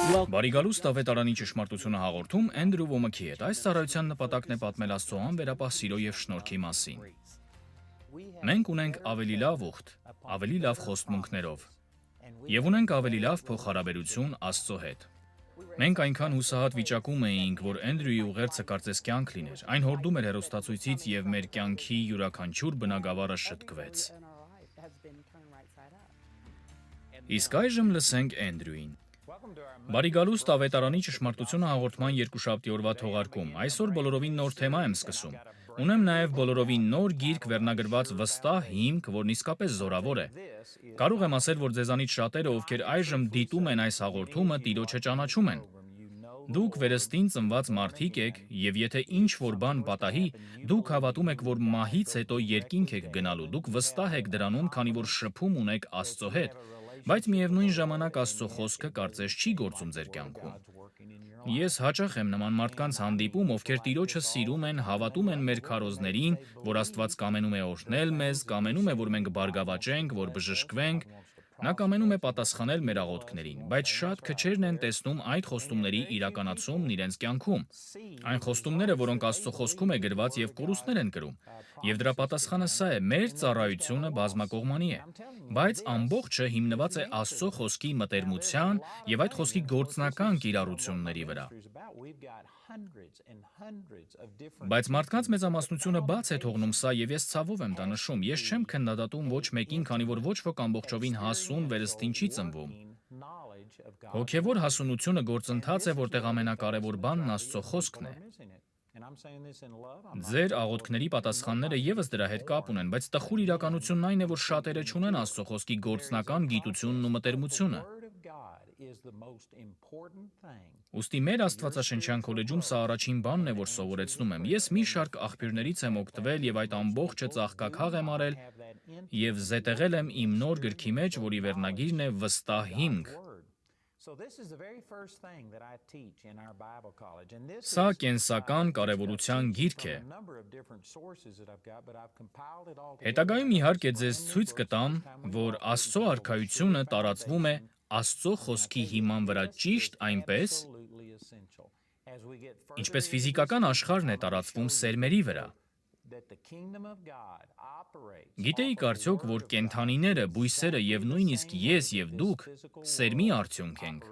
Բարի գալուստ ավետարանի ճշմարտությունը հաղորդում Էնդրու Ոմքի հետ։ Այս ծառայության նպատակն է պատմել Աստծո անվերապահ սիրո եւ շնորհքի մասին։ Մենք ունենք ավելի լավ ուխտ, ավելի լավ խոստմունքներով եւ ունենք ավելի լավ փոխհարաբերություն Աստծո հետ։ Մենք այնքան հուսահատ վիճակում էինք, որ Էնդրյուի ուղերձը կարծես կյանք լիներ։ Այն հորդում էր հեռուստացույցից եւ մեր կյանքի յուրաքանչյուր բնագավառը շտկվեց։ Իսկ այժմ լսենք Էնդրյուին։ Բարի գալուստ ավետարանի ճշմարտությունը հաղորդման երկուշաբթի օրվա թողարկում։ Այսօր բոլորովին նոր թեմա եմ սկսում։ Ունեմ նաև բոլորովին նոր գիրք վերնագրված վստահ հիմք, որն իսկապես զորավոր է։ Կարող եմ ասել, որ ձեզանից շատերը, ովքեր այժմ դիտում են այս հաղորդումը, Տիրոջը ճանաչում են։ Դուք վերստին ծնված մարդիկ եք, եւ եթե ինչ-որ բան պատահի, դուք հավատում եք, որ մահից հետո երկինք եք գնալու, դուք վստահ եք դրանում, քանի որ շփում ունեք Աստծո հետ, բայց միևնույն ժամանակ Աստծո խոսքը կարծես չի գործում ձեր կյանքում։ Ես հաճախ եմ նման մարդկանց հանդիպում, ովքեր Տիրոջը սիրում են, հավատում են մեր քարոզներին, որ Աստված կամենում է օրհնել մեզ, կամենում է, որ մենք բարգավաճենք, որ բժշկվենք, Նա կամենում է պատասխանել մեր աղոթքներին, բայց շատ քչերն են տեսնում այդ խոստումների իրականացումն իրենց կյանքում։ Այն խոստումները, որոնք Աստծո խոսքում է գրված եւ կորուստներ են կրում։ Եվ դրա պատասխանը սա է. մեր ծառայությունը բազմակողմանի է, բայց ամբողջը հիմնված է Աստծո խոսքի մտերմության եւ այդ խոսքի գործնական կիրառությունների վրա։ Բայց մարդկանց մեծամասնությունը բաց է թողնում սա եւ ես ցավով եմ դա նշում։ Ես չեմ քննադատում ոչ մեկին, քանի որ ոչ ոք ամբողջովին հասուն վերստին չի ծնվում։ Հոգևոր հասունությունը գործընթաց է, որտեղ ամենակարևոր բանն Աստծո խոսքն է։ Ձեր աղոթքների պատասխանները եւս դրա հետ կապ ունեն, բայց տխուր իրականությունն այն է, որ շատերը չունեն Աստծո խոսքի գործնական գիտությունն ու մտերմությունը։ Ուստի մեր Աստվածաշնչյան քոլեջում սա առաջին բանն է, որ սովորեցնում եմ։ Ես մի շարք աղբյուրներից եմ օգտվել եւ այդ ամբողջը ծաղկաքաղ եմ արել եւ զետեղել եմ իմ նոր գրքի մեջ, որի վերնագիրն է «Վստահ հիմք»։ Սա կենսական կարևորության գիրք է։ Հետագայում իհարկե ձեզ ցույց կտամ, որ Աստծո արքայությունը տարածվում է Աստծո խոսքի հիման վրա ճիշտ այնպես, ինչպես ֆիզիկական աշխարհն է տարածվում սերմերի վրա։ Գիտեիք արդյոք, որ կենդանիները, բույսերը եւ նույնիսկ ես եւ դուք սերմի արդյունք ենք։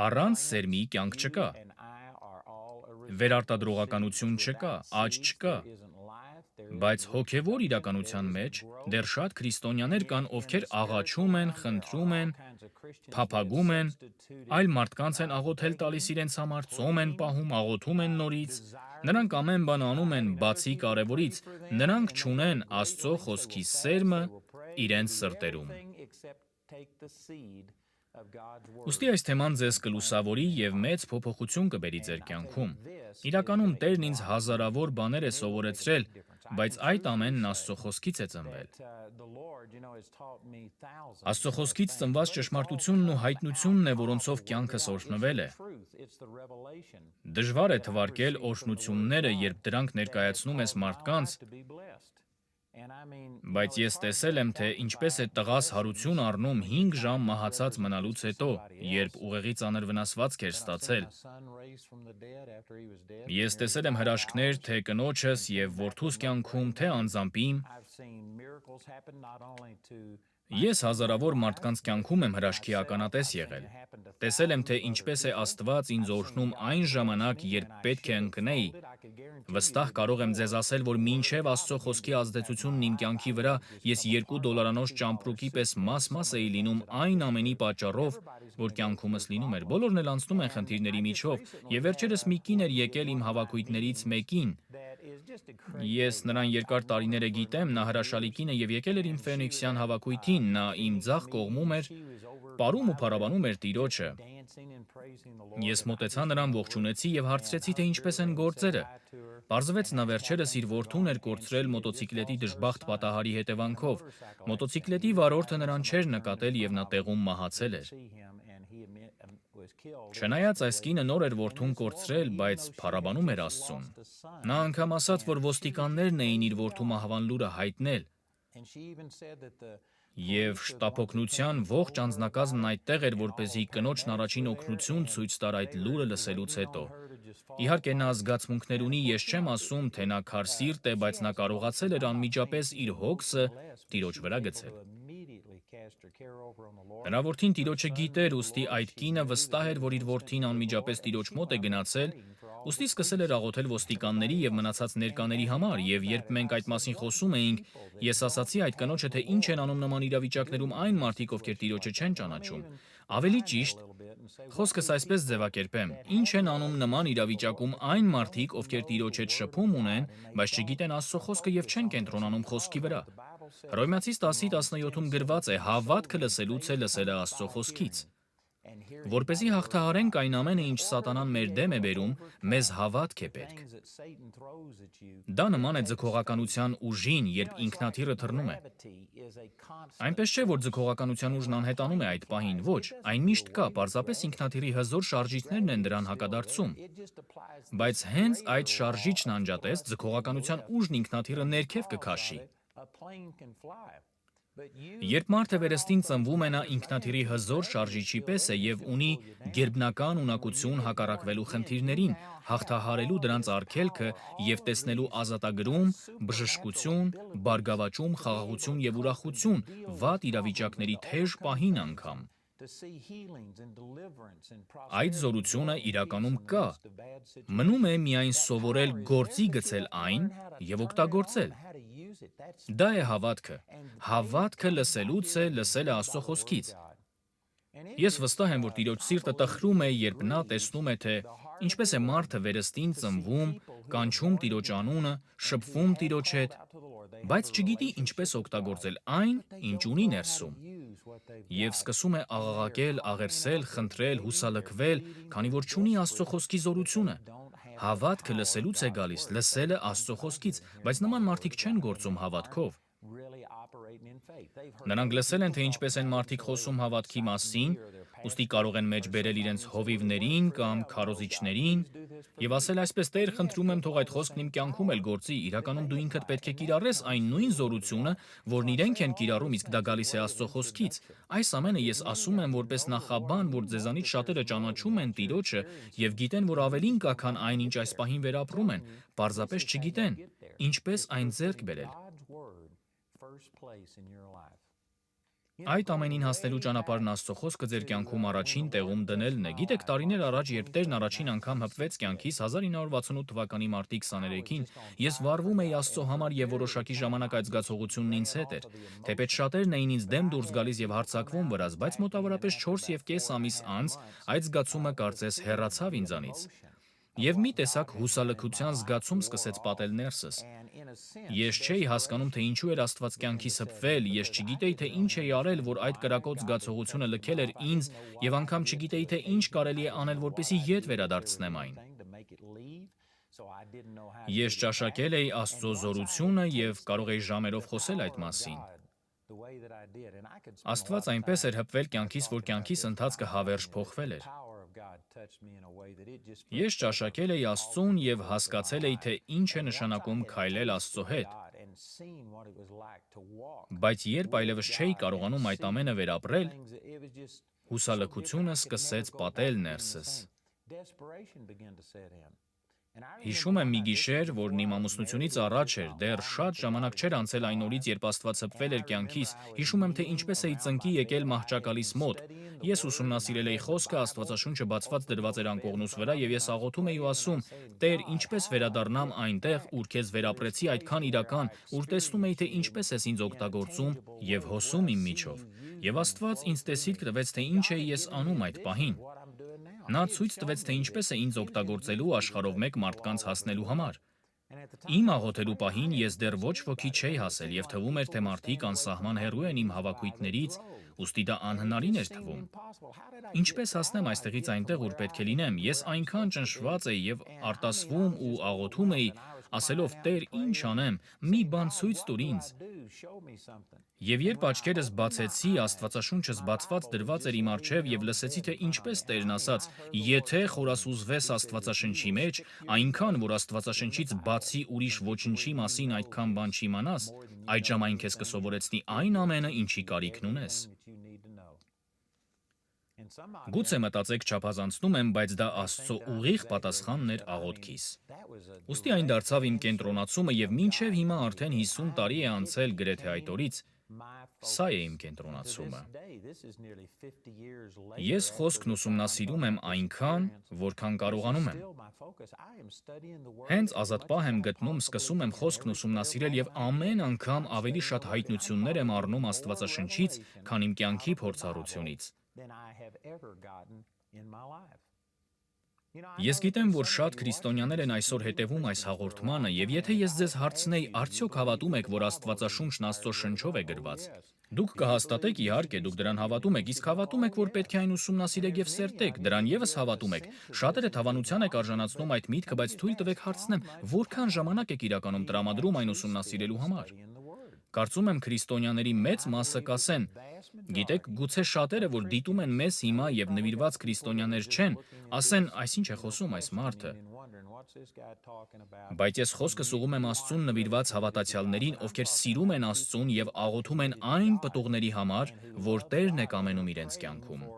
Առանց սերմի կյանք չկա։ Վերարտադրողականություն չկա, աճ չկա։ Բայց հոգևոր իրականության մեջ դեռ շատ քրիստոնյաներ կան, ովքեր աղաչում են, խնդրում են, փափագում են, այլ մարդկանց են աղոթել տալիս իրենց համար, ծոմ են պահում, աղոթում են նորից, նրանք ամեն բան անում են բացի կարևորից, նրանք չունեն Աստծո խոսքի սերմը իրենց սրտերում։ Ուստի այս թեման ձեզ կլուսավորի եւ մեծ փոփոխություն կբերի ձեր կյանքում։ Իրականում Տերն ինձ հազարավոր բաներ է սովորեցրել, բայց այդ ամենն Աստծո խոսքից է ծնվել։ Աստծո խոսքից ծնված ճշմարտությունն ու հայտնությունն է, որոնցով կյանքս օրհնվել է։ Դժվար է թվարկել օրհնությունները, երբ դրանք ներկայացնում ես մարդկանց, բայց ես տեսել եմ, թե ինչպես է տղաս հարություն առնում 5 ժամ մահացած մնալուց հետո, երբ ուղեղի ծանր վնասվածք էր ստացել։ Ես տեսել եմ հրաշքներ թե կնոջս եւ որդուս կյանքում, թե անձամբ իմ։ Ես հազարավոր մարդկանց կյանքում եմ հրաշքի ականատես եղել։ Տեսել եմ, թե ինչպես է Աստված ինձ օրհնում այն ժամանակ, երբ պետք է ընկնեի։ Վստահ կարող եմ ձեզ ասել, որ մինչև Աստծո խոսքի ազդեցությունն իմ կյանքի վրա, ես $2 ճամպրուկի պես մաս-մաս էի լինում այն ամենի պատճառով, որ կյանքումս լինում էր։ Բոլորն էլ անցնում են խնդիրների միջով, եւ վերջերս մի կին էր եկել իմ հավաքույտներից մեկին։ Ես նրան երկար տարիներ է գիտեմ, նա հրաշալի կին է եւ եկել էր իմ ֆենիքսյան հավաքույթին, նա իմ ձախ կողմում էր, պարում ու փառաբանում էր Տիրոջը։ Ես մոտեցա նրան, ողջունեցի եւ հարցրեցի, թե ինչպես են գործերը։ Պարզվեց, նա վերջերս իր որդուն էր կորցրել մոտոցիկլետի դժբախտ պատահարի հետևանքով։ Մոտոցիկլետի վարորդը նրան չէր նկատել եւ նա տեղում մահացել էր։ Չնայած այս կինը նոր էր որդուն կորցրել, բայց փառաբանում էր Աստծուն։ Նա անգամ ասաց, որ ոստիկաններն էին իր որդու մահվան լուրը հայտնել։ Եվ շտապօգնության ողջ անձնակազմն այդտեղ էր, որպեսզի կնոջն առաջին օգնություն ցույց տար այդ լուրը լսելուց հետո։ Իհարկե նա զգացմունքներ ունի, ես չեմ ասում, թե նա քարսիրտ է, բայց նա կարողացել էր անմիջապես իր հոգսը Տիրոջ վրա գցել։ Նրա որդին Տիրոջը գիտեր, ուստի այդ կինը վստահ էր, որ իր որդին անմիջապես Տիրոջ մոտ է գնացել, ուստի սկսել էր աղոթել ոստիկանների եւ մնացած ներկաների համար, եւ երբ մենք այդ մասին խոսում էինք, ես ասացի այդ կնոջը, թե ինչ են անում նման իրավիճակներում այն մարդիկ, ովքեր Տիրոջը չեն ճանաչում։ Ավելի ճիշտ, խոսքս այսպես ձևակերպեմ. ինչ են անում նման իրավիճակում այն մարդիկ, ովքեր Տիրոջ հետ շփում ունեն, բայց չգիտեն Աստծո խոսքը եւ չեն կենտրոնանում խոսքի վրա։ Հռոմեացիս 10:17-ում գրված է. հավատքը լսելուց է, լսելը Աստծո խոսքից։ Որպեսզի հաղթահարենք այն ամենը, ինչ սատանան մեր դեմ է բերում, մեզ հավատք է պետք։ Դա նման է ձգողականության ուժին, երբ ինքնաթիռը թռնում է։ Այնպես չէ, որ ձգողականության ուժն անհետանում է այդ պահին, ոչ, այն միշտ կա, պարզապես ինքնաթիռի հզոր շարժիչներն են դրան հակադարձում։ Բայց հենց այդ շարժիչն անջատես, ձգողականության ուժն ինքնաթիռը ներքև կքաշի։ Երբ մարդը վերստին ծնվում է, նա ինքնաթիռի հզոր շարժիչի պես է եւ ունի գերբնական ունակություն հակառակվելու խնդիրներին, հաղթահարելու դրանց արգելքը եւ տեսնելու ազատագրում, բժշկություն, բարգավաճում, խաղաղություն եւ ուրախություն, վատ իրավիճակների թեժ պահին անգամ։ Այդ զորությունը իրականում կա։ Մնում է միայն սովորել գործի գցել այն եւ օգտագործել։ Դա է հավատքը։ Հավատքը լսելուց է, լսելը Աստծո խոսքից։ Ես վստահ եմ, որ Տիրոջ սիրտը տխրում է, երբ նա տեսնում է, թե ինչպես է մարդը վերստին ծնվում, կանչում Տիրոջ անունը, շփվում Տիրոջ հետ, բայց չգիտի ինչպես օգտագործել այն, ինչ ունի ներսում։ Եվ սկսում է աղաղակել, աղերսել, խնդրել, հուսալքվել, քանի որ չունի Աստծո խոսքի զորությունը։ Հավատքը լսելուց է գալիս, լսելը Աստծո խոսքից, բայց նման մարդիկ չեն գործում հավատքով։ Նրանք լսել են, թե ինչպես են մարդիկ խոսում հավատքի մասին, ուստի կարող են մեջ բերել իրենց հովիվներին կամ քարոզիչներին եւ ասել այսպես. Տեր, խնդրում եմ, թող այդ խոսքն իմ կյանքում էլ գործի, իրականում դու ինքդ պետք է կիրառես այն նույն զորությունը, որն իրենք են կիրառում, իսկ դա գալիս է Աստծո խոսքից։ Այս ամենը ես ասում եմ որպես նախաբան, որ ձեզանից շատերը ճանաչում են Տիրոջը եւ գիտեն, որ ավելին կա, քան այն, ինչ այս պահին վերապրում են, պարզապես չգիտեն, ինչպես այն ձեռք բերել։ Այդ ամենին հասնելու ճանապարհն Աստծո խոսքը ձեր կյանքում առաջին տեղում դնելն է։ Գիտեք, տարիներ առաջ, երբ Տերն առաջին անգամ հպվեց կյանքիս 1968 թվականի մարտի 23-ին, ես վառվում էի Աստծո համար եւ որոշակի ժամանակ այդ զգացողությունն ինձ հետ էր։ Թեպետ շատերն էին ինձ դեմ դուրս գալիս եւ հարձակվում վրաս, բայց մոտավորապես 4.5 ամիս անց այդ զգացումը կարծես հեռացավ ինձանից։ Եվ մի տեսակ հուսալքության զգացում սկսեց պատել ներսս։ Ես չէի հասկանում, թե ինչու էր Աստված կյանքիս հպվել, ես չգիտեի, թե ինչ էի արել, որ այդ կրակոտ զգացողությունը լքել էր ինձ, եւ անգամ չգիտեի, թե ինչ կարելի է անել, որպեսզի ետ վերադարձնեմ այն։ Ես ճաշակել էի Աստծո զորությունը եւ կարող էի ժամերով խոսել այդ մասին։ Աստված այնպես էր հպվել կյանքիս, որ կյանքիս ընթացքը հավերժ փոխվել էր։ Ես ճաշակել էի Աստծուն եւ հասկացել էի, թե ինչ է նշանակում քայլել Աստծո հետ։ Բայց երբ այլևս չէի կարողանում այդ ամենը վերապրել, հուսալքությունը սկսեց պատել ներսս։ Հիշում եմ մի գիշեր, որն իմ ամուսնությունից առաջ էր, դեռ շատ ժամանակ չէր անցել այն օրից, երբ Աստված հպվել էր կյանքիս, հիշում եմ, թե ինչպես էի ծնկի եկել մահճակալիս մոտ։ Ես ուսումնասիրել էի խոսքը, Աստվածաշունչը բացված դրված էր անկողնուս վրա, եւ ես աղոթում էի ու ասում. Տեր, ինչպես վերադառնամ այնտեղ, ուր քեզ վերապրեցի այդքան իրական, ուր տեսնում էի, թե ինչպես ես ինձ օգտագործում եւ հոսում իմ միջով։ Եվ Աստված ինձ տեսիլք տվեց, թե ինչ էի ես անում այդ պահին։ Նա ցույց տվեց, թե ինչպես է ինձ օգտագործելու աշխարհով մեկ մարդկանց հասնելու համար։ Իմ աղոթելու պահին ես դեռ ոչ ոքի չէի հասել եւ թվում էր, թե մարդիկ անսահման հեռու են իմ հավաքույթներից, ուստի դա անհնարին էր թվում։ Ինչպես հասնեմ այստեղից այնտեղ, ուր պետք է լինեմ, ես այնքան ճնշված էի եւ արտասվում ու աղոթում էի, ասելով. Տեր, ինչ անեմ, մի բան ցույց տուր ինձ։ Եվ երբ աչքերս բացեցի, Աստվածաշունչս բացված դրված էր իմ առջև եւ լսեցի, թե ինչպես Տերն ասաց. եթե խորասուզվես Աստվածաշնչի մեջ, այնքան, որ Աստվածաշնչից բացի ուրիշ ոչնչի մասին այդքան բան չիմանաս, Այդ ժամայն քեզ կսովորեցնի այն ամենը, ինչի կարիքն ունես։ Գուցե մտածեք չափազանցնում եմ, բայց դա Աստծո ուղիղ պատասխանն էր աղոթքիս։ Ուստի այն դարձավ իմ կենտրոնացումը եւ մինչեւ հիմա արդեն 50 տարի է անցել գրեթե այդ օրից։ Սա է իմ կենտրոնացումը։ Ես խոսքն ուսումնասիրում եմ այնքան, որքան կարողանում եմ։ Հենց ազատ պահ եմ գտնում, սկսում եմ խոսքն ուսումնասիրել եւ ամեն անգամ ավելի շատ հայտնություններ եմ առնում Աստվածաշնչից, քան իմ կյանքի փորձառությունից։ Ես գիտեմ, որ շատ քրիստոնյաներ են այսօր հետևում այս հաղորդմանը, եւ եթե ես ձեզ հարցնեի, արդյոք հավատում եք, որ Աստվածաշունչն Աստծո շնչով է գրված, դուք կհաստատեք, իհարկե, դուք դրան հավատում եք, իսկ հավատում եք, որ պետք է այն ուսումնասիրեք եւ սերտեք, դրան եւս հավատում եք։ Շատերը հավանության եք արժանացնում այդ միտքը, բայց թույլ տվեք հարցնեմ, որքան ժամանակ եք իրականում տրամադրում այն ուսումնասիրելու համար։ Կարծում եմ քրիստոնյաների մեծ մասը կասեն. գիտեք, գուցե շատերը, որ դիտում են մեզ հիմա եւ նվիրված քրիստոնյաներ չեն, ասեն, այսինչ է խոսում այս մարդը։ Բայց ես խոսքս ուղղում եմ Աստծուն նվիրված հավատացյալներին, ովքեր սիրում են Աստծուն եւ աղոթում են այն պտուղների համար, որ Տերն է կամենում իրենց կյանքում։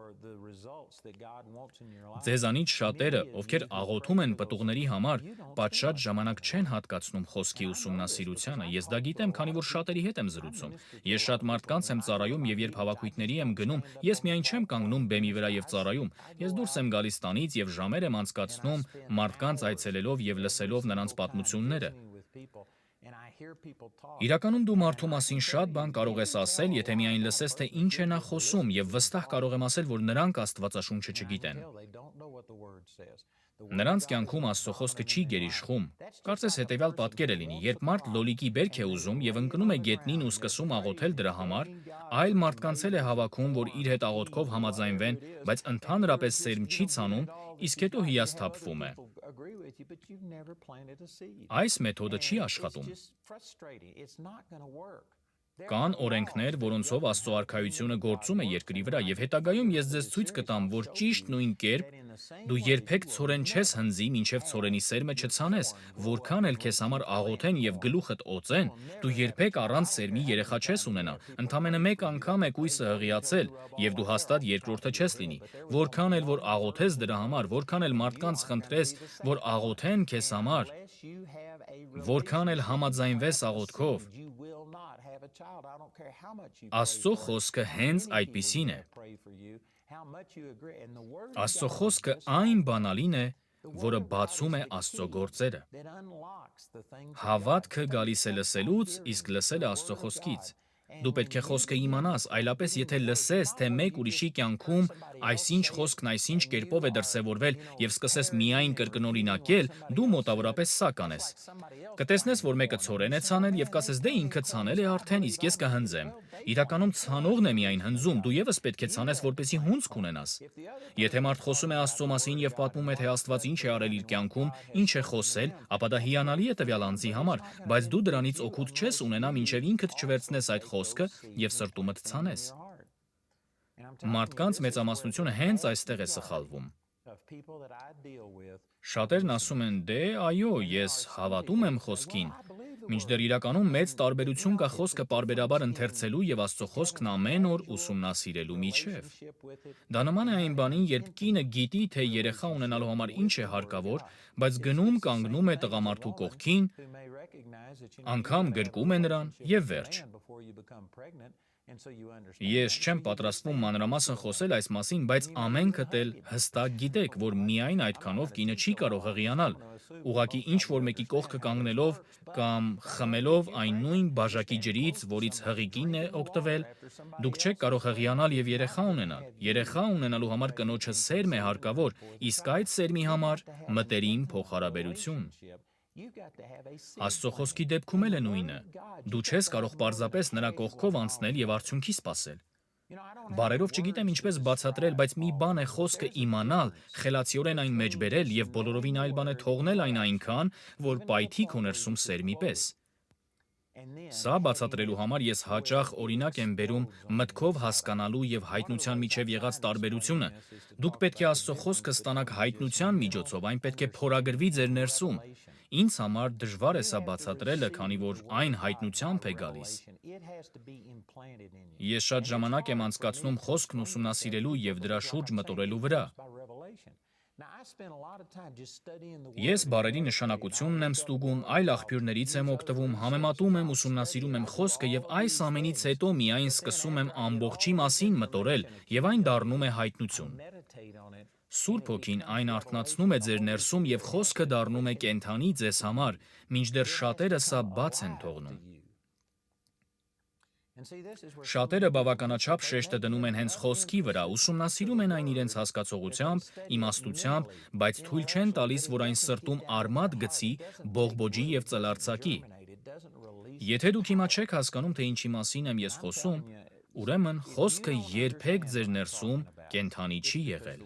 Ձեզանից շատերը, ովքեր աղոթում են պտուղների համար, պատշաճ ժամանակ չեն հատկացնում խոսքի ուսումնասիրությանը։ Ես դա գիտեմ, քանի որ շատերի հետ եմ զրուցում։ Ես շատ մարդկանց եմ ծառայում եւ երբ հավաքույթների եմ գնում, ես միայն չեմ կանգնում բեմի վրա եւ ծառայում։ Ես դուրս եմ գալիս տանից եւ ժամեր եմ անցկացնում մարդկանց այցելելով եւ լսելով նրանց պատմությունները։ Իրականում դու մարդու մասին շատ բան կարող ես ասել, եթե միայն լսես, թե ինչ է նա խոսում, եւ վստահ կարող եմ ասել, որ նրանք Աստվածաշունչը չգիտեն։ Նրանց կյանքում Աստծո խոսքը չի գերիշխում։ Կարծես հետևյալ պատկերը լինի, երբ մարդ լոլիկի բերք է ուզում եւ ընկնում է գետնին ու սկսում աղոթել դրա համար, այլ մարդկանց էլ է հավաքում, որ իր հետ աղոթքով համաձայնվեն, բայց ընդհանրապես սերմ չի ցանում, իսկ հետո հիասթափվում է։ Այս մեթոդը չի աշխատում։ Կան օրենքներ, որոնցով Աստծո արքայությունը գործում է երկրի վրա, եւ հետագայում ես ձեզ ցույց կտամ, որ ճիշտ նույն կերպ դու երբեք ցորեն չես հնձի, մինչև ցորենի սերմը չցանես, որքան էլ քեզ համար աղոթեն եւ գլուխդ օծեն, դու երբեք առանց սերմի երեխա չես ունենա։ Ընդամենը մեկ անգամ է կույսը հղիացել, եւ դու հաստատ երկրորդը չես լինի։ Որքան էլ որ աղոթես դրա համար, որքան էլ մարդկանց խնդրես, որ աղոթեն քեզ համար, որքան էլ համաձայնվես աղոթքով, Աստծո խոսքը հենց այդպիսին է։ Աստծո խոսքը այն բանալին է, որը բացում է Աստծո գործերը։ Հավատքը գալիս է լսելուց, իսկ լսելը Աստծո խոսքից։ Դու պետք է խոսքը իմանաս, այլապես եթե լսես, թե մեկ ուրիշի կյանքում այսինչ խոսքն այսինչ կերպով է դրսևորվել եւ սկսես միայն կրկնօրինակել, դու մոտավորապես սա կանես։ Կտեսնես, որ մեկը ցորեն է ցանել եւ կասես դե ինքը ցանել է արդեն, իսկ ես կհնձեմ։ Իրականում ցանողն է միայն հնձում, դու եւս պետք է ցանես, որպեսզի հունձք ունենաս։ Եթե մարդ խոսում է Աստծո մասին եւ պատմում է, թե Աստված ինչ է արել իր կյանքում, ինչ է խոսել, ապա դա հիանալի է տվյալ անձի համար, բայց դու դրանից օգուտ չես ունենա, մինչեւ ինքդ չվերցնես այդ խոսքը եւ սրտումդ ցանես։ Մարդկանց մեծամասնությունը հենց այստեղ է սխալվում։ Շատերն ասում են, դե այո, ես հավատում եմ խոսքին, մինչդեռ իրականում մեծ տարբերություն կա խոսքը պարբերաբար ընթերցելու եւ Աստծո խոսքն ամեն օր ուսումնասիրելու միջև։ Դա նման է այն բանին, երբ կինը գիտի, թե երեխա ունենալու համար ինչ է հարկավոր, բայց գնում կանգնում է տղամարդու կողքին, անգամ գրկում է նրան եւ վերջ։ Ես չեմ պատրաստվում մանրամասն խոսել այս մասին, բայց ամենքդ էլ հստակ գիտեք, որ միայն այդքանով կինը չի կարող հղիանալ։ Ուղղակի ինչ որ մեկի կողքը կանգնելով կամ խմելով այն նույն բաժակի ջրից, որից հղիկինն է օգտվել, դուք չեք կարող հղիանալ եւ երեխա ունենալ։ Երեխա ունենալու համար կնոջը սերմ է հարկավոր, իսկ այդ սերմի համար մտերիմ փոխհարաբերություն։ Աստծո խոսքի դեպքում էլ է նույնը։ Դու չես կարող պարզապես նրա կողքով անցնել եւ արդյունքի սպասել։ Բարերով չգիտեմ ինչպես բացատրել, բայց մի բան է խոսքը իմանալ, խելացիորեն այն մեջ բերել եւ բոլորովին այլ բան է թողնել այն այնքան, որ պայթիկ ու ներսում սերմի պես։ Սա բացատրելու համար ես հաճախ օրինակ եմ բերում մտքով հասկանալու եւ հայտնության միջև եղած տարբերությունը։ Դուք պետք է Աստծո խոսքը ստանաք հայտնության միջոցով, այն պետք է փորագրվի ձեր ներսում։ Ինձ համար դժվար է սա բացատրելը, քանի որ այն հայտնությամբ է գալիս։ Ես շատ ժամանակ եմ անցկացնում խոսքն ուսումնասիրելու եւ դրա շուրջ մտորելու վրա։ Ես բառերի նշանակությունն եմ ստուգում, այլ աղբյուրներից եմ օգտվում, համեմատում եմ, ուսումնասիրում եմ խոսքը եւ այս ամենից հետո միայն սկսում եմ ամբողջի մասին մտորել եւ այն դառնում է հայտնություն։ Սուրբ Հոգին այն արթնացնում է ձեր ներսում եւ խոսքը դառնում է կենդանի ձեզ համար, մինչդեռ շատերը սա բաց են թողնում։ Շատերը բավականաչափ շեշտը դնում են հենց խոսքի վրա, ուսումնասիրում են այն իրենց հասկացողությամբ, իմաստությամբ, բայց թույլ չեն տալիս, որ այն սրտում արմատ գցի, բողբոջի եւ ծլարձակի։ Եթե դուք հիմա չեք հասկանում, թե ինչի մասին եմ ես խոսում, ուրեմն խոսքը երբեք ձեր ներսում կենդանի չի եղել։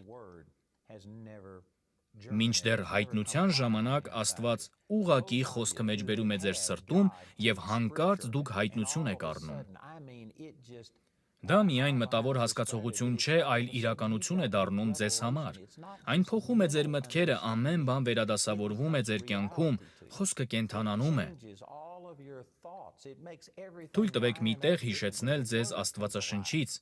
Մինչդեռ հայտնության ժամանակ Աստված ուղղակի խոսքը մեջբերում է ձեր սրտում եւ հանկարծ դուք հայտնություն եք առնում։ Դա միայն մտավոր հասկացողություն չէ, այլ իրականություն է դառնում ձեզ համար։ Այն փոխում է ձեր մտքերը, ամեն բան վերադասավորվում է ձեր կյանքում, խոսքը կենդանանում է։ Թույլ տվեք մի տեղ հիշեցնել ձեզ Աստվածաշնչից։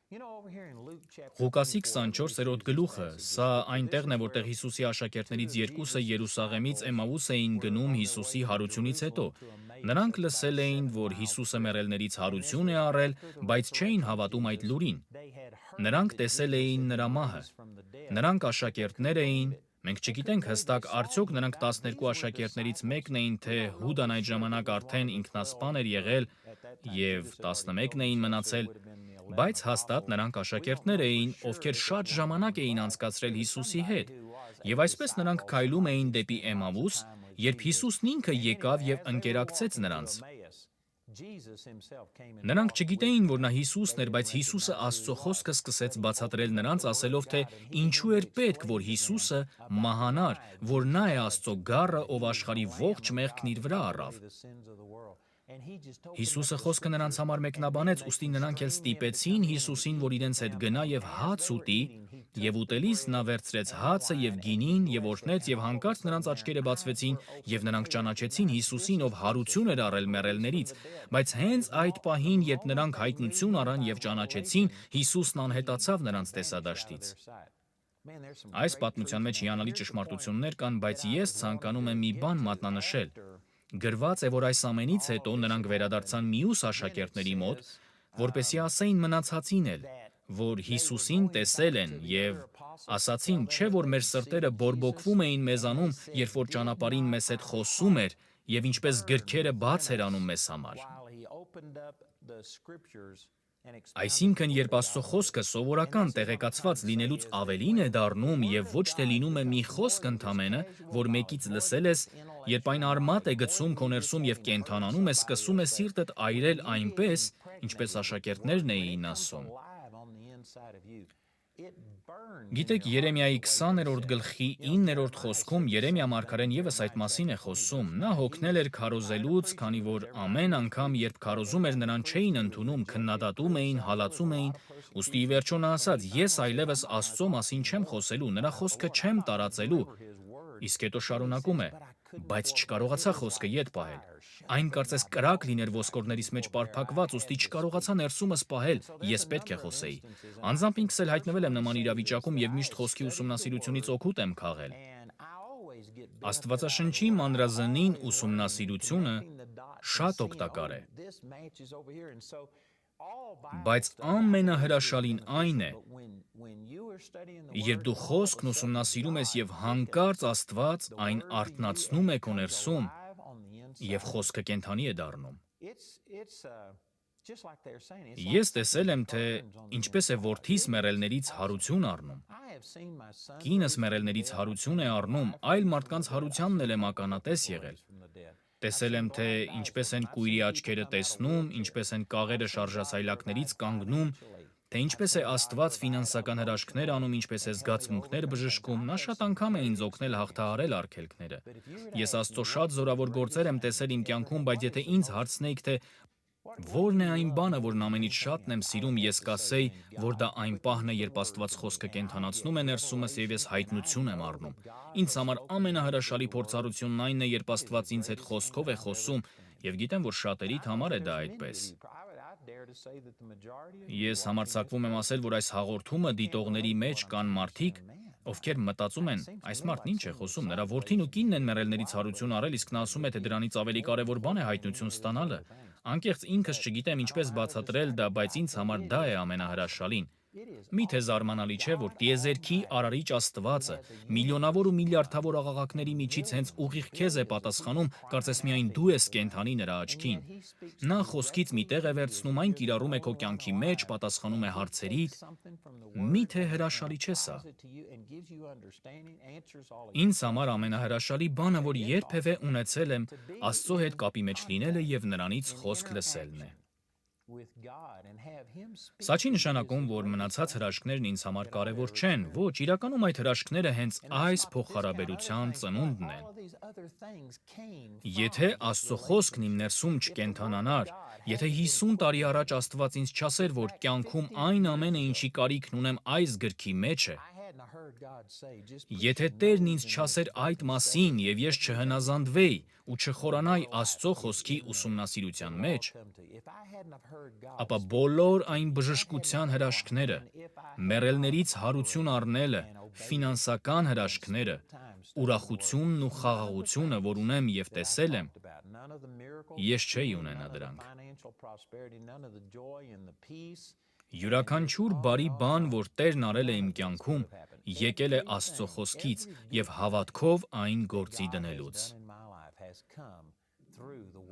Ղուկասի 24-րդ գլուխը, սա այն տեղն է, որտեղ Հիսուսի աշակերտներից երկուսը Երուսաղեմից Էմաուս էին գնում Հիսուսի հարությունից հետո։ Նրանք լսել էին, որ Հիսուսը մեռելներից հարություն է առել, բայց չէին հավատում այդ լուրին։ Նրանք տեսել էին նրա մահը։ Նրանք աշակերտներ էին, մենք չգիտենք հստակ արդյոք նրանք 12 աշակերտներից մեկն էին, թե Հուդան այդ ժամանակ արդեն ինքնասպան էր եղել եւ 11-ն էին մնացել, բայց հաստատ նրանք աշակերտներ էին, ովքեր շատ ժամանակ էին անցկացրել Հիսուսի հետ, եւ այսպես նրանք քայլում էին դեպի Էմաուս, երբ Հիսուսն ինքը եկավ եւ ընկերակցեց նրանց։ Նրանք չգիտեին, որ նա Հիսուսն էր, բայց Հիսուսը Աստծո խոսքը սկսեց բացատրել նրանց, ասելով, թե ինչու էր պետք, որ Հիսուսը մահանար, որ նա է Աստծո գառը, ով աշխարհի ողջ մեղքն իր վրա առավ։ Հիսուսը խոսքը նրանց համար մեկնաբանեց, ուստի նրանք էլ ստիպեցին Հիսուսին, որ իրենց հետ գնա եւ հաց ուտի, եւ ուտելիս նա վերցրեց հացը եւ գինին եւ օրհնեց եւ հանկարծ նրանց աչքերը բացվեցին եւ նրանք ճանաչեցին Հիսուսին, ով հարություն էր առել մեռելներից, բայց հենց այդ պահին, երբ նրանք հայտնություն առան եւ ճանաչեցին, Հիսուսն անհետացավ նրանց տեսադաշտից։ Այս պատմության մեջ հիանալի ճշմարտություններ կան, բայց ես ցանկանում եմ մի բան մատնանշել։ Գրված է, որ այս ամենից հետո նրանք վերադարձան մյուս աշակերտների մոտ, որպեսզի ասեին մնացածին էլ, որ Հիսուսին տեսել են եւ ասացին, չէ՞ որ մեր սրտերը բորբոքվում էին մեզանում, երբ որ ճանապարհին մեզ հետ խոսում էր եւ ինչպես գրքերը բաց էր անում մեզ համար։ Այսինքն, երբ Աստծո խոսքը սովորական տեղեկացված լինելուց ավելին է դառնում եւ ոչ թե լինում է մի խոսք ընդամենը, որ մեկից լսել ես, երբ այն արմատ է գցում քո ներսում եւ կենդանանում է, սկսում է սիրտդ այրել այնպես, ինչպես աշակերտներն էին ասում։ Գիտեք, Երեմիայի 20-րդ գլխի 9-րդ խոսքում Երեմիա մարգարեն եւս այդ մասին է խոսում։ Նա հոգնել էր քարոզելուց, քանի որ ամեն անգամ, երբ քարոզում էր, նրան չէին ընդունում, քննադատում էին, հալածում էին, ուստի ի վերջո նա ասաց. «Ես այլևս Աստծո մասին չեմ խոսելու, նրա խոսքը չեմ տարածելու»։ Իսկ հետո շարունակում է. «Բայց չկարողացա խոսքը ետ պահել։ Այն կարծես կրակ լիներ ոսկորներից մեջ պարփակված, ուստի չկարողացա ներսումս պահել, ես պետք է խոսեի։ Անձամբ ինքս էլ հայտնվել եմ նման իրավիճակում եւ միշտ խոսքի ուսումնասիրությունից օգուտ եմ քաղել։ Աստվածաշնչի մանրազնին ուսումնասիրությունը շատ օգտակար է։ Բայց ամենահրաշալին այն է, երբ դու խոսքն ուսումնասիրում ես եւ հանկարծ Աստված այն արթնացնում է քո ներսում, եւ խոսքը կենդանի է դառնում։ Ես տեսել եմ, թե ինչպես է որդիս մեռելներից հարություն առնում։ Կինս մեռելներից հարություն է առնում, այլ մարդկանց հարությանն էլ եմ ականատես եղել։ Տեսել եմ, թե ինչպես են կույրի աչքերը տեսնում, ինչպես են կաղերը շարժասայլակներից կանգնում, թե ինչպես է Աստված ֆինանսական հրաշքներ անում, ինչպես է զգացմունքներ բժշկում, նա շատ անգամ է ինձ օգնել հաղթահարել արգելքները։ Ես Աստծո շատ զորավոր գործեր եմ տեսել իմ կյանքում, բայց եթե ինձ հարցնեիք, թե Որն է այն բանը, որն ամենից շատն եմ սիրում, ես կասեի, որ դա այն պահն է, երբ Աստված խոսքը կենդանացնում է ներսումս եւ ես հայտնություն եմ առնում։ Ինձ համար ամենահրաշալի փորձառությունն այն է, երբ Աստված ինձ հետ խոսքով է խոսում, եւ գիտեմ, որ շատերիդ համար է դա այդպես։ Ես համարձակվում եմ ասել, որ այս հաղորդումը դիտողների մեջ կան մարդիկ, ովքեր մտածում են, այս մարդն ինչ է խոսում, նրա որդին ու կինն են մեռելների ցարություն արել, իսկ նա ասում է, թե դրանից ավելի կարևոր բան է հայտնություն ստանալը։ Անկեղծ ինքս չգիտեմ ինչպես բացատրել դա, բայց ինձ համար դա է ամենահրաշալին։ Միթե զարմանալի չէ, որ տիեզերքի արարիչ Աստվածը միլիոնավոր ու միլիարդավոր աղաղակների միջից հենց ուղիղ քեզ է պատասխանում, կարծես միայն դու ես կենդանի նրա աչքին։ Նա խոսքից մի տեղ է վերցնում, այն կիրառում է քո կյանքի մեջ, պատասխանում է հարցերիդ։ Միթե հրաշալի չէ սա։ Ինձ համար ամենահրաշալի բանը, որ երբևէ ունեցել եմ, Աստծո հետ կապի մեջ լինելը եւ նրանից խոսք լսելն է։ Սա չի նշանակում, որ մնացած հրաշքներն ինձ համար կարևոր չեն, ոչ, իրականում այդ հրաշքները հենց այս փոխհարաբերության ծնունդն են։ Եթե Աստծո խոսքն իմ ներսում չկենդանանար, եթե 50 տարի առաջ Աստված ինձ չասեր, որ կյանքում այն ամենը, ինչի կարիքն ունեմ այս գրքի մեջ է, եթե Տերն ինձ չասեր այդ մասին եւ ես չհնազանդվեի ու չխորանայի Աստծո խոսքի ուսումնասիրության մեջ, ապա բոլոր այն բժշկության հրաշքները, մեռելներից հարություն առնելը, ֆինանսական հրաշքները, ուրախությունն ու խաղաղությունը, որ ունեմ եւ տեսել եմ, ես չէի ունենա դրանք։ Յուրաքանչյուր բարի բան, որ Տերն արել է իմ կյանքում, եկել է Աստծո խոսքից եւ հավատքով այն գործի դնելուց։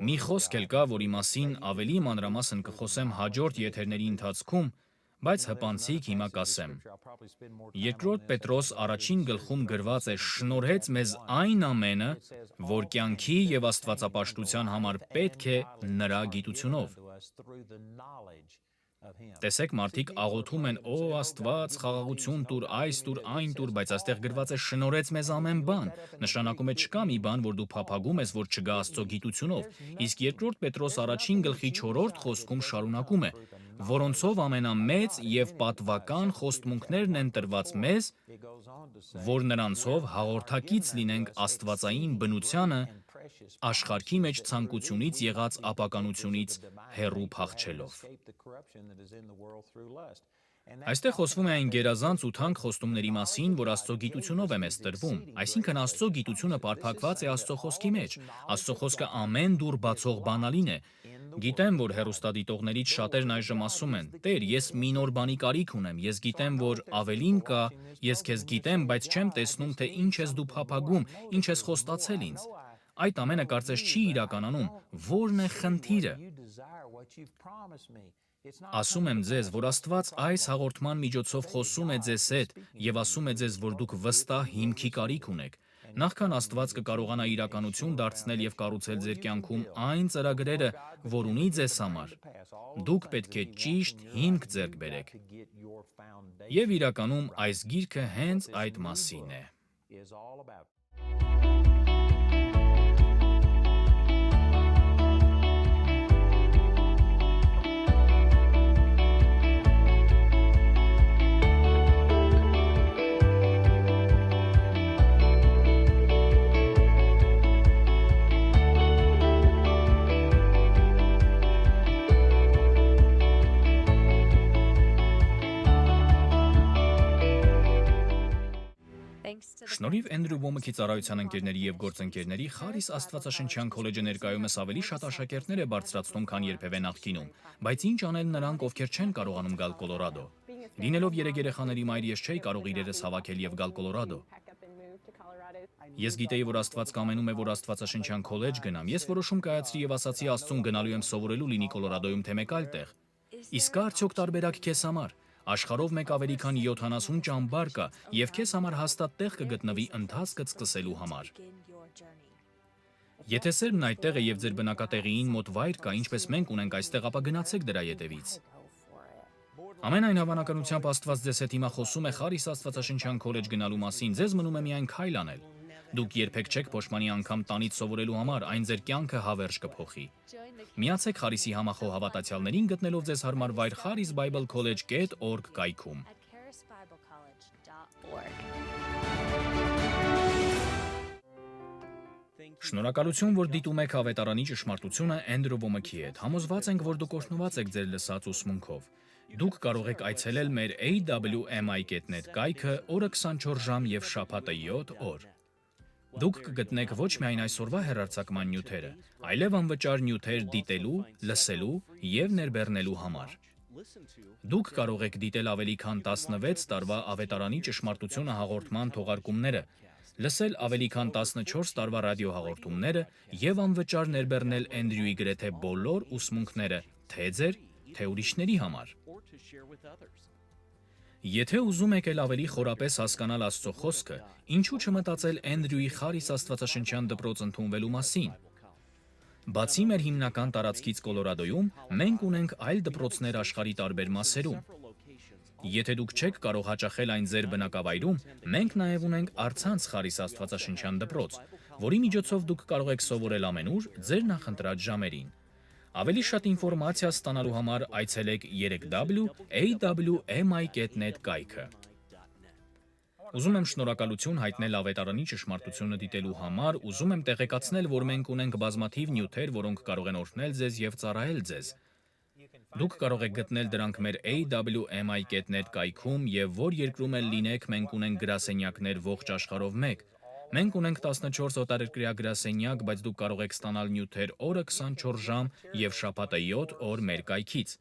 Մի խոսք էլ կա, որի մասին ավելի մանրամասն կխոսեմ հաջորդ եթերների ընթացքում, բայց հպանցիկ հիմա կասեմ։ Երկրորդ Պետրոս առաջին գլխում գրված է. «Շնորհեց մեզ այն ամենը, որ կյանքի եւ աստվածապաշտության համար պետք է նրա գիտությունով»։ Տեսեք, մարդիկ աղոթում են. «Օ Աստված, խաղաղություն տուր, այս տուր, այն տուր», բայց այստեղ գրված է շնորհեց մեզ ամեն բան, նշանակում է չկա մի բան, որ դու փափագում ես, որ չգա Աստծո գիտությունով, իսկ երկրորդ Պետրոս առաջին գլխի 4-րդ խոսքում շարունակում է. «Որոնցով ամենամեծ եւ պատվական խոստմունքներն են տրված մեզ, որ նրանցով հաղորդակից լինենք աստվածային բնությանը, աշխարհքի մեջ ցանկությունից եղած ապականությունից հեռու փախչելով»։ Այստեղ խոսվում է այն գերազանց ու թանկ խոստումների մասին, որ Աստծո գիտությունով է մեզ տրվում, այսինքն Աստծո գիտությունը պարփակված է Աստծո խոսքի մեջ, Աստծո խոսքը ամեն դուռ բացող բանալին է։ Գիտեմ, որ հեռուստադիտողներից շատերն այժմ ասում են. «Տեր, ես մի նոր բանի կարիք ունեմ, ես գիտեմ, որ ավելին կա, ես քեզ գիտեմ, բայց չեմ տեսնում, թե ինչ ես դու փափագում, ինչ ես խոստացել ինձ»։ Այդ ամենը կարծես չի իրականանում, ո՞րն է խնդիրը։ Ասում եմ ձեզ, որ Աստված այս հաղորդման միջոցով խոսում է ձեզ հետ եւ ասում է ձեզ, որ դուք վստահ հիմքի կարիք ունեք։ Նախքան Աստված կկարողանա իրականություն դարձնել եւ կառուցել ձեր կյանքում այն ծրագրերը, որ ունի ձեզ համար, դուք պետք է ճիշտ հիմք ձեռք բերեք։ Եվ իրականում այս գիրքը հենց այդ մասին է։ Շնորհիվ Էնդրյու Ոմըքի ծառայության ընկերների եւ գործընկերների Խարիս Աստվածաշնչյան քոլեջը ներկայումս ավելի շատ աշակերտներ է բարձրացնում, քան երբևէ նախկինում, բայց ինչ անել նրանք, ովքեր չեն կարողանում գալ Կոլորադո։ Լինելով 3 երեխաների մայր, ես չէի կարող իրերս հավաքել եւ գալ Կոլորադո։ Ես գիտեի, որ Աստված կամենում է, որ Աստվածաշնչյան քոլեջ գնամ։ Ես որոշում կայացրի եւ ասացի Աստծուն գնալու եմ սովորելու լինի Կոլորադոյում թե մեկ այլ տեղ։ Իսկ կա արդյոք տարբերակ քեզ համար։ Աշխարհով մեկ ավելի քան 70 ճամբար կա, եւ քեզ համար հաստատ տեղ կգտնվի ընթացքդ սկսելու համար։ Եթե սերմն այդտեղ է եւ ձեր բնակատեղիին մոտ վայր կա, ինչպես մենք ունենք այստեղ, ապա գնացեք դրա ետևից։ Ամենայն հավանականությամբ Աստված ձեզ հետ հիմա խոսում է Խարիս Աստվածաշնչյան քոլեջ գնալու մասին, ձեզ մնում է միայն քայլ անել։ Դուք երբեք չեք փոշմանի անգամ տանից սովորելու համար, այն ձեր կյանքը հավերժ կփոխի։ Միացեք Խարիսի համախոհ հավատացյալներին գտնելով ձեզ հարմար վայր charisbiblecollege.org կայքում։ Շնորհակալություն, որ դիտում եք ավետարանի ճշմարտությունը Էնդրյու Ոմըքի հետ։ Համոզված ենք, որ դուք օրհնված եք ձեր լսած ուսմունքով։ Դուք կարող եք այցելել մեր awmi.net կայքը օրը 24 ժամ եւ շաբաթը 7 օր։ Դուք կգտնեք ոչ միայն այսօրվա հեռարձակման նյութերը, այլև անվճար նյութեր դիտելու, լսելու եւ ներբեռնելու համար։ Դուք կարող եք դիտել ավելի քան 16 տարվա ավետարանի ճշմարտությունը հաղորդման թողարկումները, լսել ավելի քան 14 տարվա ռադիոհաղորդումները եւ անվճար ներբեռնել Էնդրյուի գրեթե բոլոր ուսմունքները, թե ձեր, թե ուրիշների համար։ Եթե ուզում եք ավելի խորապես հասկանալ Աստծո խոսքը, ինչու չմտածել Էնդրյուի Խարիս Աստվածաշնչյան դպրոց ընդունվելու մասին։ Բացի մեր հիմնական տարածքից Կոլորադոյում, մենք ունենք այլ դպրոցներ աշխարհի տարբեր մասերում։ Եթե դուք չեք կարող հաճախել այն ձեր բնակավայրում, մենք նաև ունենք առցանց Խարիս Աստվածաշնչյան դպրոց, որի միջոցով դուք կարող եք սովորել ամենուր ձեր նախընտրած ժամերին։ Ավելի շատ ինֆորմացիա ստանալու համար այցելեք 3w.awmi.net կայքը։ Ուզում եմ շնորհակալություն հայտնել ավետարանի ճշմարտությունը դիտելու համար, ուզում եմ տեղեկացնել, որ մենք ունենք բազմաթիվ նյութեր, որոնք կարող են օրհնել ձեզ եւ ծառայել ձեզ։ Դուք կարող եք գտնել դրանք մեր awmi.net կայքում եւ որ երկրում էլ լինեք, մենք ունենք գրասենյակներ ողջ աշխարհով մեկ։ Մենք ունենք 14 օտարերկրյա գրասենյակ, բայց դուք կարող եք ստանալ նյութեր օրը 24 ժամ եւ շաբաթը 7 օր մեր կայքից։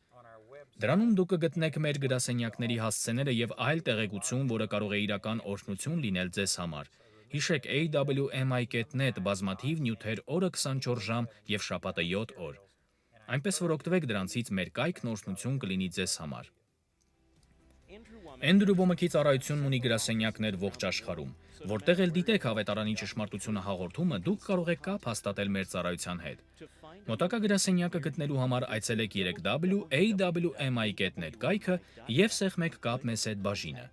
Դրանում դուք կգտնեք մեր գրասենյակների հասցեները եւ այլ տեղեկություն, որը կարող է իրական օրհնություն լինել ձեզ համար։ Հիշեք awmi.net բազմաթիվ նյութեր օրը 24 ժամ եւ շաբաթը 7 օր։ Այնպես որ օգտվեք դրանցից, մեր կայքն օրհնություն կլինի ձեզ համար։ Էնդրյու Ոմըքի ծառայությունն ունի գրասենյակներ ողջ աշխարհում։ Որտեղ էլ դիտեք ավետարանի ճշմարտությունը հաղորդումը, դուք կարող եք կապ հաստատել մեր ծառայության հետ։ Մոտակա գրասենյակը գտնելու համար այցելեք 3w.awmi.net կայքը եւ սեղմեք կապ մեզ հետ բաժինը։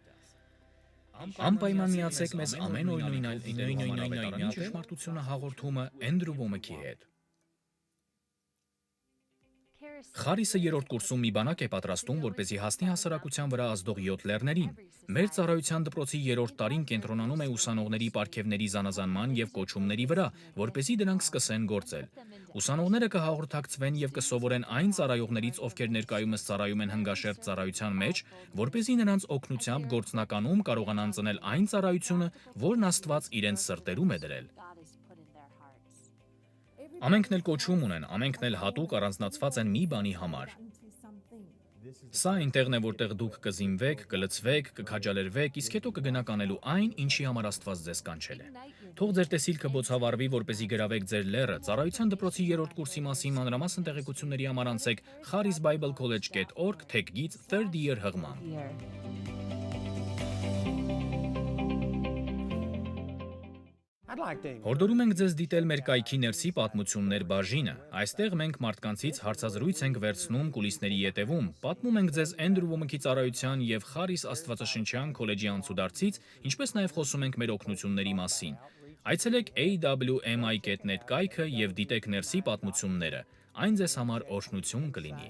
Անպայման միացեք մեզ ամեն օր նույն ճշմարտությունը հաղորդումը Էնդրյու Ոմըքի հետ։ Խարիսը երրորդ կուրսում մի բանակ է պատրաստում, որպեսզի հասնի հասարակության վրա ազդող 7 լեռներին։ Մեր ծառայության դպրոցի երրորդ տարին կենտրոնանում է ուսանողների պարգևների զանազանման եւ կոչումների վրա, որպեսզի դրանք սկսեն գործել։ Ուսանողները կհաղորդակցվեն եւ կսովորեն այն ծառայողներից, ովքեր ներկայումս ծառայում են հնգաշերտ ծառայության մեջ, որպեսզի նրանց օգնությամբ գործնականում կարողանան ծնել այն ծառայությունը, որն Աստված իրենց սրտերում է դրել։ Ամենքն էլ կոչում ունեն, ամենքն էլ հատուկ առանձնացված են մի բանի համար։ Սա այնտեղն է, որտեղ դուք կզինվեք, կլցվեք, կքաջալերվեք, իսկ հետո կգնաք անելու այն, ինչի համար Աստված ձեզ կանչել է։ Թող ձեր տեսիլքը բոցավառվի, որպեսզի գրավեք ձեր լեռը, ծառայության դպրոցի երրորդ կուրսի մասին մանրամասն տեղեկությունների համար անցեք charisbiblecollege.org թեքգից 3rd year հղմամբ։ Հորդորում ենք ձեզ դիտել մեր կայքի ներսի պատմություններ բաժինը։ Այստեղ մենք մարդկանցից հարցազրույց ենք վերցնում կուլիսների ետևում, պատմում ենք ձեզ Էնդրյու Ոմըքի ծառայության եւ Խարիս Աստվածաշնչյան քոլեջի անցուդարձից, ինչպես նաեւ խոսում ենք մեր օգնությունների մասին։ Այցելեք awmi.net կայքը եւ դիտեք ներսի պատմությունները։ Այն ձեզ համար օրհնություն կլինի։